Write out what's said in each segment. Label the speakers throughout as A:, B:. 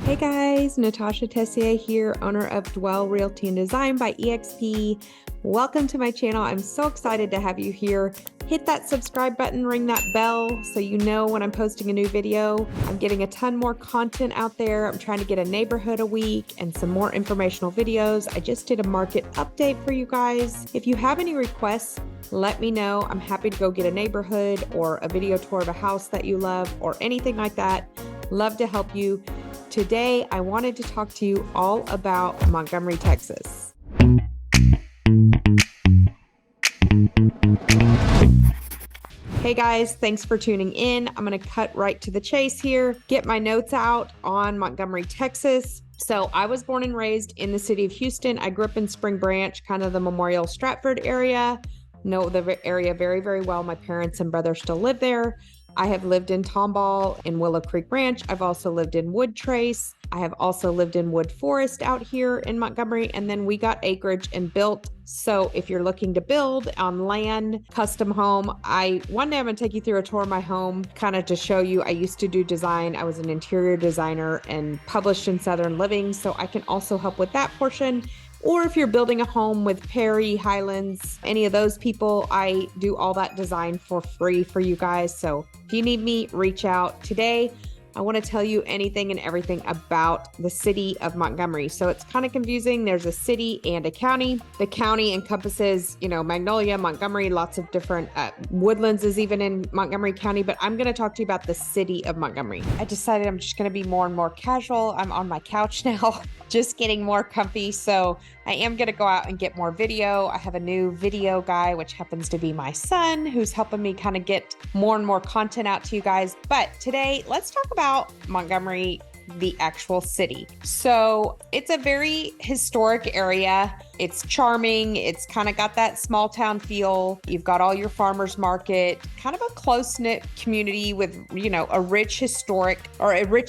A: Hey guys, Natasha Tessier here, owner of Dwell Realty and Design by eXp. Welcome to my channel. I'm so excited to have you here. Hit that subscribe button, ring that bell so you know when I'm posting a new video. I'm getting a ton more content out there. I'm trying to get a neighborhood a week and some more informational videos. I just did a market update for you guys. If you have any requests, let me know. I'm happy to go get a neighborhood or a video tour of a house that you love or anything like that. Love to help you. Today, I wanted to talk to you all about Montgomery, Texas. Hey guys, thanks for tuning in. I'm going to cut right to the chase here, get my notes out on Montgomery, Texas. So I was born and raised in the city of Houston. I grew up in Spring Branch, kind of the Memorial Stratford area. Know the area very, very well. My parents and brother still live there. I have lived in Tomball in Willow Creek Ranch. I've also lived in Wood Trace. I have also lived in Wood Forest out here in Montgomery, and then we got acreage and built. So if you're looking to build on land, custom home, one day I'm gonna take you through a tour of my home, kind of to show you. I used to do design. I was an interior designer and published in Southern Living, so I can also help with that portion. Or if you're building a home with Perry, Highlands, any of those people, I do all that design for free for you guys. So if you need me, reach out. Today, I want to tell you anything and everything about the city of Montgomery. So it's kind of confusing. There's a city and a county. The county encompasses, Magnolia, Montgomery, lots of different Woodlands is even in Montgomery County, but I'm going to talk to you about the city of Montgomery. I decided I'm just going to be more and more casual. I'm on my couch now, just getting more comfy. So I am going to go out and get more video. I have a new video guy, which happens to be my son, who's helping me kind of get more and more content out to you guys. But today, let's talk about Montgomery, the actual city. So it's a very historic area. It's charming. It's kind of got that small town feel. You've got all your farmers market, kind of a close-knit community with, a rich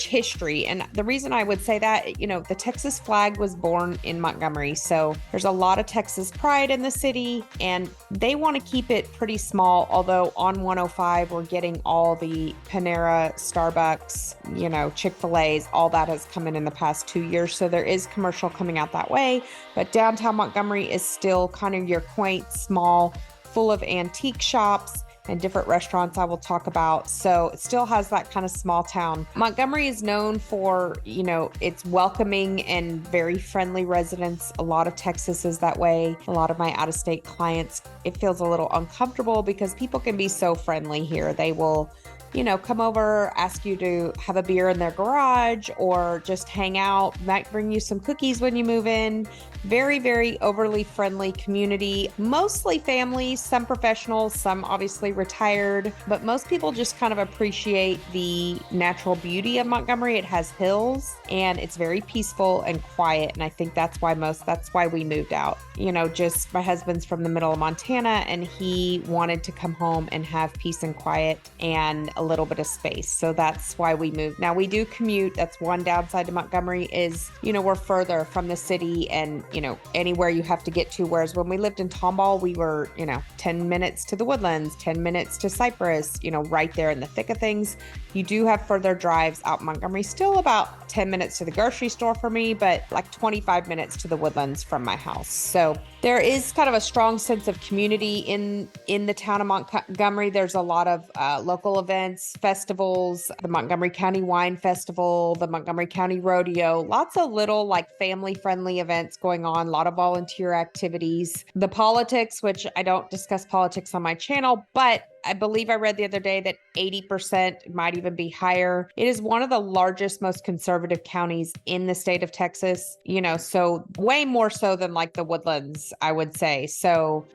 A: history. And the reason I would say that, the Texas flag was born in Montgomery. So there's a lot of Texas pride in the city, and they want to keep it pretty small. Although on 105, we're getting all the Panera, Starbucks, Chick-fil-A's, all that has come in the past 2 years. So there is commercial coming out that way, but downtown Montgomery is still kind of your quaint, small, full of antique shops and different restaurants I will talk about. So it still has that kind of small town. Montgomery is known for, its welcoming and very friendly residents. A lot of Texas is that way. A lot of my out-of-state clients, it feels a little uncomfortable because people can be so friendly here. They will come over, ask you to have a beer in their garage or just hang out, might bring you some cookies when you move in. Very, very overly friendly community, mostly families, some professionals, some obviously retired, but most people just kind of appreciate the natural beauty of Montgomery. It has hills and it's very peaceful and quiet. And I think that's why we moved out. Just my husband's from the middle of Montana and he wanted to come home and have peace and quiet and a little bit of space. So that's why we moved. Now we do commute. That's one downside to Montgomery is, we're further from the city and, anywhere you have to get to. Whereas when we lived in Tomball, we were, 10 minutes to the Woodlands, 10 minutes to Cypress, right there in the thick of things. You do have further drives out Montgomery, still about 10 minutes to the grocery store for me, but like 25 minutes to the Woodlands from my house. So there is kind of a strong sense of community in the town of Montgomery. There's a lot of local events, festivals, the Montgomery County Wine Festival, the Montgomery County Rodeo, lots of little like family-friendly events going on, a lot of volunteer activities. The politics, which I don't discuss politics on my channel, but I believe I read the other day that 80% might even be higher. It is one of the largest, most conservative counties in the state of Texas, so way more so than like the Woodlands, I would say. So,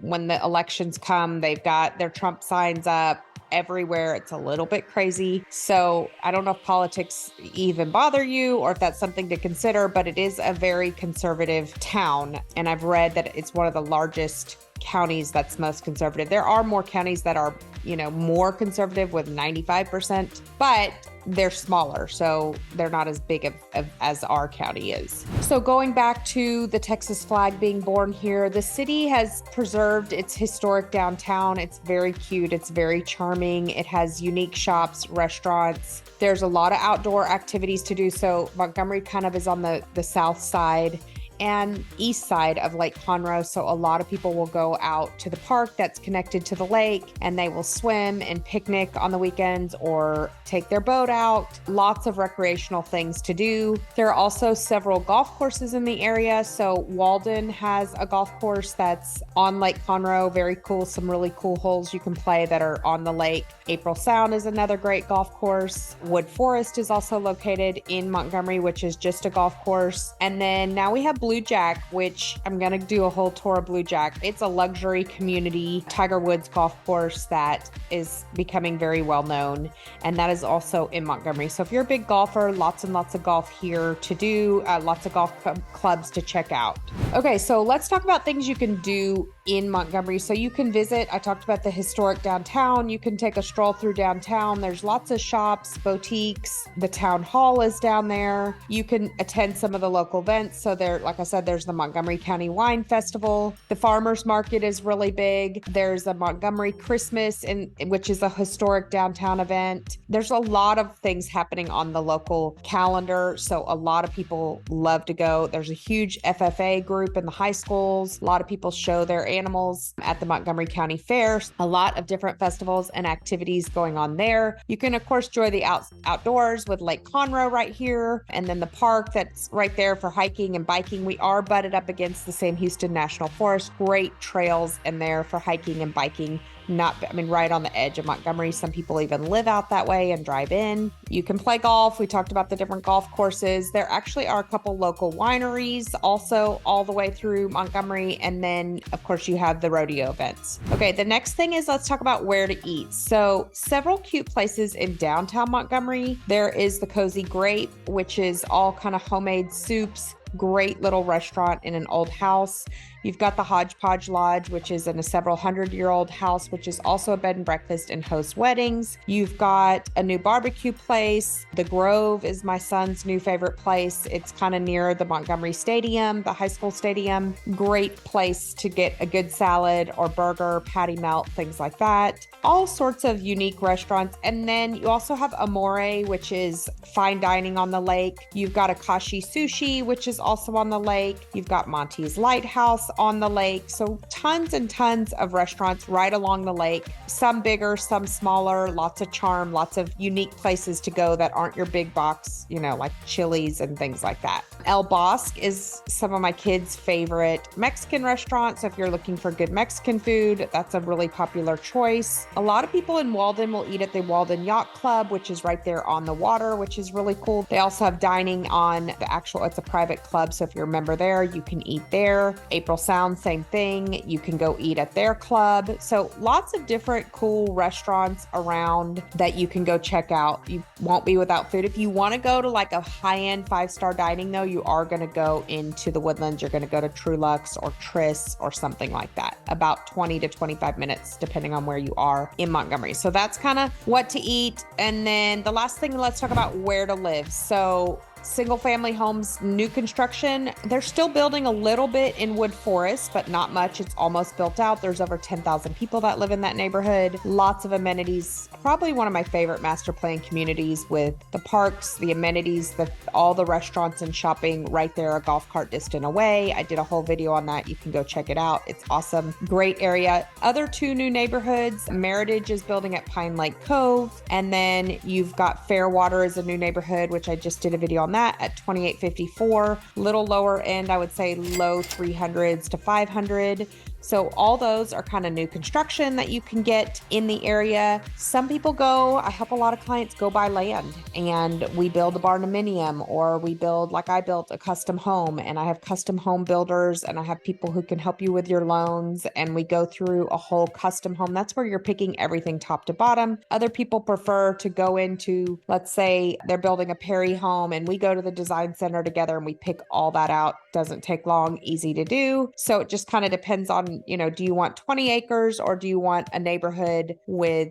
A: when the elections come, they've got their Trump signs up everywhere. It's a little bit crazy. So I don't know if politics even bother you or if that's something to consider, but it is a very conservative town. And I've read that it's one of the largest counties that's most conservative. There are more counties that are more conservative with 95%, but they're smaller, so they're not as big as our county is. So going back to the Texas flag being born here, the city has preserved its historic downtown. It's very cute. It's very charming. It has unique shops, restaurants. There's a lot of outdoor activities to do. So Montgomery kind of is on the south side and east side of Lake Conroe. So a lot of people will go out to the park that's connected to the lake, and they will swim and picnic on the weekends or take their boat out. Lots of recreational things to do. There are also several golf courses in the area. So Walden has a golf course that's on Lake Conroe. Very cool. Some really cool holes you can play that are on the lake. April Sound is another great golf course. Wood Forest is also located in Montgomery, which is just a golf course. And then now we have Blue Jack, which I'm going to do a whole tour of Blue Jack. It's a luxury community Tiger Woods golf course that is becoming very well known. And that is also in Montgomery. So if you're a big golfer, lots and lots of golf here to do, lots of golf clubs to check out. Okay, so let's talk about things you can do in Montgomery. So you can visit, I talked about the historic downtown. You can take a stroll through downtown. There's lots of shops, boutiques. The town hall is down there. You can attend some of the local events. So there, like I said, there's the Montgomery County Wine Festival. The farmers market is really big. There's a Montgomery Christmas, which is a historic downtown event. There's a lot of things happening on the local calendar. So a lot of people love to go. There's a huge FFA group in the high schools. A lot of people show their animals at the Montgomery County Fair. A lot of different festivals and activities going on there. You can, of course, enjoy the outdoors with Lake Conroe right here, and then the park that's right there for hiking and biking. We are butted up against the Sam Houston National Forest. Great trails in there for hiking and biking. Right on the edge of Montgomery. Some people even live out that way and drive in. You can play golf. We talked about the different golf courses. There actually are a couple local wineries also all the way through Montgomery. And then, of course, you have the rodeo events. Okay, the next thing is let's talk about where to eat. So several cute places in downtown Montgomery. There is the Cozy Grape, which is all kind of homemade soups. Great little restaurant in an old house. You've got the Hodgepodge Lodge, which is in a several 100-year-old house, which is also a bed and breakfast and hosts weddings. You've got a new barbecue place. The Grove is my son's new favorite place. It's kind of near the Montgomery Stadium, the high school stadium. Great place to get a good salad or burger, patty melt, things like that. All sorts of unique restaurants. And then you also have Amore, which is fine dining on the lake. You've got Akashi Sushi, which is also on the lake. You've got Monty's Lighthouse on the lake. So tons and tons of restaurants right along the lake. Some bigger, some smaller, lots of charm, lots of unique places to go that aren't your big box, like Chili's and things like that. El Bosque is some of my kids' favorite Mexican restaurants. So if you're looking for good Mexican food, that's a really popular choice. A lot of people in Walden will eat at the Walden Yacht Club, which is right there on the water, which is really cool. They also have dining on it's a private club. So if you're a member there, you can eat there. April Sound, same thing. You can go eat at their club. So lots of different cool restaurants around that you can go check out. You won't be without food. If you want to go to like a high-end 5-star dining though, you are going to go into the Woodlands. You're going to go to True Luxe or Tris or something like that. About 20 to 25 minutes, depending on where you are in Montgomery. So that's kind of what to eat. And then the last thing, let's talk about where to live. So single family homes, new construction. They're still building a little bit in Wood Forest, but not much. It's almost built out. There's over 10,000 people that live in that neighborhood. Lots of amenities. Probably one of my favorite master plan communities with the parks, the amenities, all the restaurants and shopping right there, a golf cart distant away. I did a whole video on that. You can go check it out. It's awesome. Great area. Other two new neighborhoods. Meritage is building at Pine Lake Cove. And then you've got Fairwater is a new neighborhood, which I just did a video on that at 2854. Little lower end, I would say low 300s to 500. So all those are kind of new construction that you can get in the area. Some people I help a lot of clients go buy land and we build a barndominium, or we build, like I built a custom home, and I have custom home builders and I have people who can help you with your loans, and we go through a whole custom home. That's where you're picking everything top to bottom. Other people prefer to go into, let's say they're building a Perry home and we go to the design center together and we pick all that out. Doesn't take long, easy to do. So it just kind of depends on on, do you want 20 acres or do you want a neighborhood with,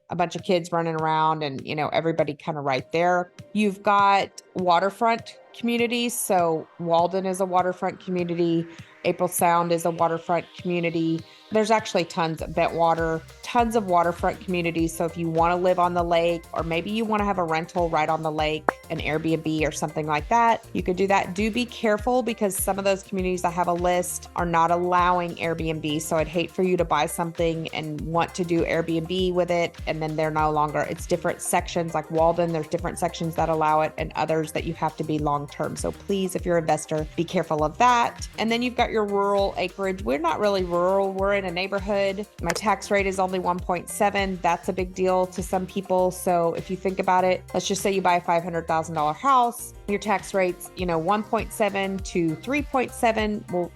A: a bunch of kids running around and, everybody kind of right there. You've got waterfront communities. So Walden is a waterfront community. April Sound is a waterfront community. There's actually tons of Bentwater, tons of waterfront communities. So if you want to live on the lake, or maybe you want to have a rental right on the lake, an Airbnb or something like that, you could do that. Do be careful because some of those communities I have a list are not allowing Airbnb. So I'd hate for you to buy something and want to do Airbnb with it, and then they're no longer, it's different sections like Walden, there's different sections that allow it and others that you have to be long-term. So please, if you're an investor, be careful of that. And then you've got your rural acreage. We're not really rural. We're in a neighborhood. My tax rate is only 1.7. That's a big deal to some people. So if you think about it, let's just say you buy a $500,000 house, your tax rate's, 1.7 to 3.7. Well,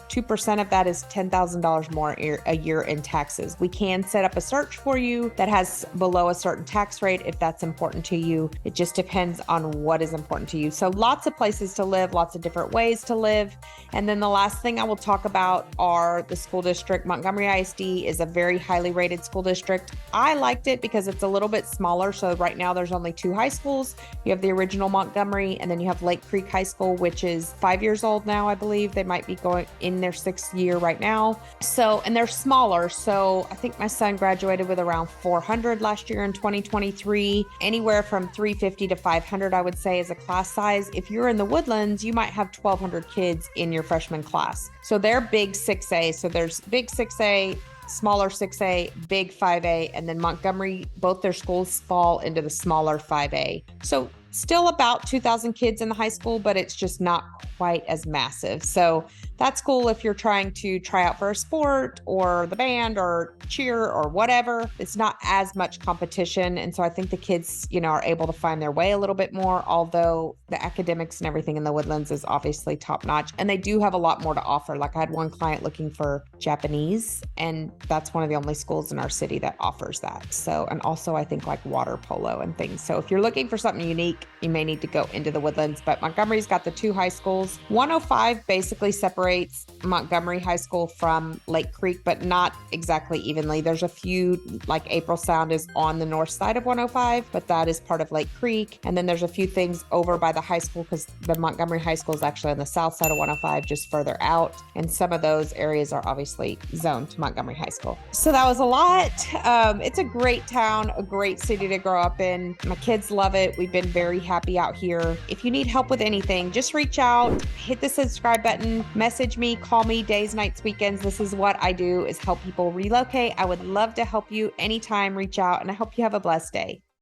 A: 2% of that is $10,000 more a year in taxes. We can set up a search for you that has below a certain tax rate if that's important to you. It just depends on what is important to you. So lots of places to live, lots of different ways to live. And then the last thing I will talk about are the school district. Montgomery ISD is a very highly rated school district. I liked it because it's a little bit smaller. So right now there's only 2 high schools. You have the original Montgomery, and then you have Lake Creek High School, which is 5 years old now, I believe. They might be going in their 6th year right now. So, and they're smaller. So I think my son graduated with around 400 last year in 2023, anywhere from 350 to 500, I would say, is a class size. If you're in the Woodlands, you might have 1,200 kids in your freshman class. So they're big 6A. So there's big 6A, smaller 6A, big 5A, and then Montgomery, both their schools fall into the smaller 5A. So still about 2,000 kids in the high school, but it's just not quite as massive. So that's cool if you're trying to try out for a sport or the band or cheer or whatever. It's not as much competition. And so I think the kids, are able to find their way a little bit more, although the academics and everything in the Woodlands is obviously top notch. And they do have a lot more to offer. Like I had one client looking for Japanese, and that's one of the only schools in our city that offers that. So, and also I think like water polo and things. So if you're looking for something unique, you may need to go into the Woodlands, but Montgomery's got the 2 high schools. 105 basically separates Montgomery High School from Lake Creek, but not exactly evenly. There's a few, like April Sound is on the north side of 105, but that is part of Lake Creek. And then there's a few things over by the high school because the Montgomery High School is actually on the south side of 105, just further out. And some of those areas are obviously zoned to Montgomery High School. So that was a lot. It's a great town, a great city to grow up in. My kids love it. We've been very happy out here. If you need help with anything, just reach out, hit the subscribe button, message me, call me days, nights, weekends. This is what I do, is help people relocate. I would love to help you anytime. Reach out, and I hope you have a blessed day.